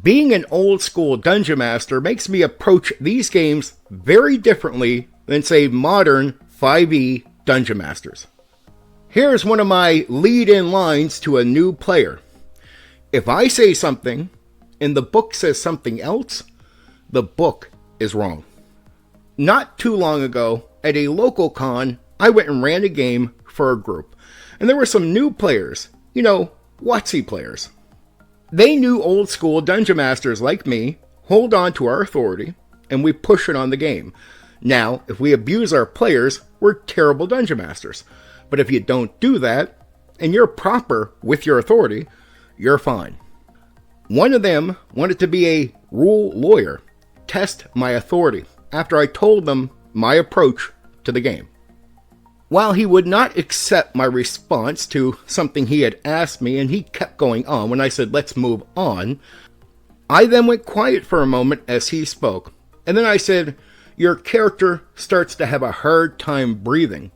Being an old school dungeon master makes me approach these games very differently than, say, modern 5e dungeon masters. Here's one of my lead-in lines to a new player. If I say something and the book says something else, the book is wrong. Not too long ago, at a local con, I went and ran a game for a group, and there were some new players, WotC players. They knew old school dungeon masters like me hold on to our authority, and we push it on the game. Now, if we abuse our players, we're terrible dungeon masters. But if you don't do that, and you're proper with your authority, you're fine. One of them wanted to be a rule lawyer, test my authority, after I told them my approach to the game. While he would not accept my response to something he had asked me, and he kept going on when I said, let's move on, I then went quiet for a moment as he spoke. And then I said, your character starts to have a hard time breathing.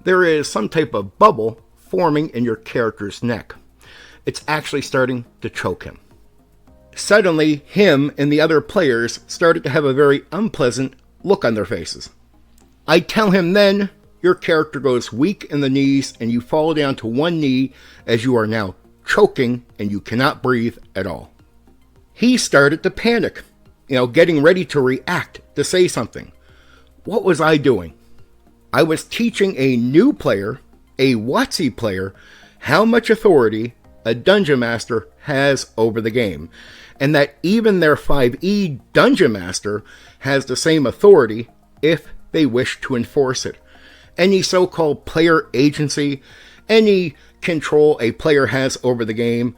There is some type of bubble forming in your character's neck. It's actually starting to choke him. Suddenly, him and the other players started to have a very unpleasant look on their faces. I tell him then, your character goes weak in the knees and you fall down to one knee as you are now choking and you cannot breathe at all. He started to panic, getting ready to react, to say something. What was I doing? I was teaching a new player, a WotC player, how much authority a dungeon master has over the game, and that even their 5e dungeon master has the same authority if they wish to enforce it. Any so-called player agency, any control a player has over the game,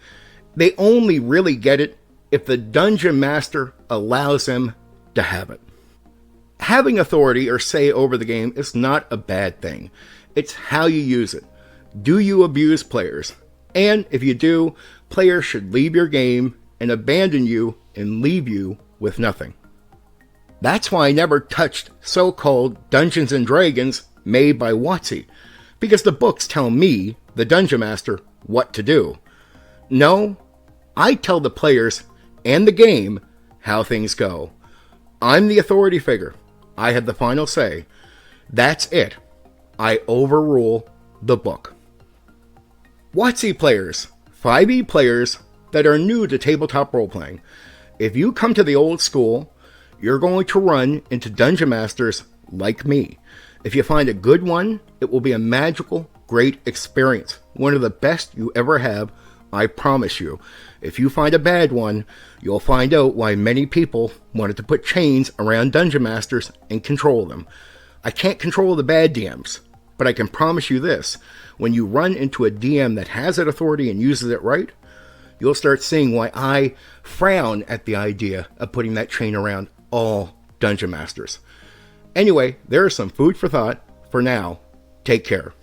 they only really get it if the dungeon master allows them to have it. Having authority or say over the game is not a bad thing. It's how you use it. Do you abuse players? And if you do, players should leave your game and abandon you and leave you with nothing. That's why I never touched so-called Dungeons & Dragons made by WotC, because the books tell me, the Dungeon Master, what to do. No, I tell the players and the game how things go. I'm the authority figure. I have the final say. That's it. I overrule the book. WotC players, 5e players that are new to tabletop role-playing, if you come to the old school, you're going to run into dungeon masters like me. If you find a good one, it will be a magical, great experience. One of the best you ever have, I promise you. If you find a bad one, you'll find out why many people wanted to put chains around dungeon masters and control them. I can't control the bad DMs, but I can promise you this. When you run into a DM that has that authority and uses it right, you'll start seeing why I frown at the idea of putting that chain around all dungeon masters. Anyway, there is some food for thought. For now, take care.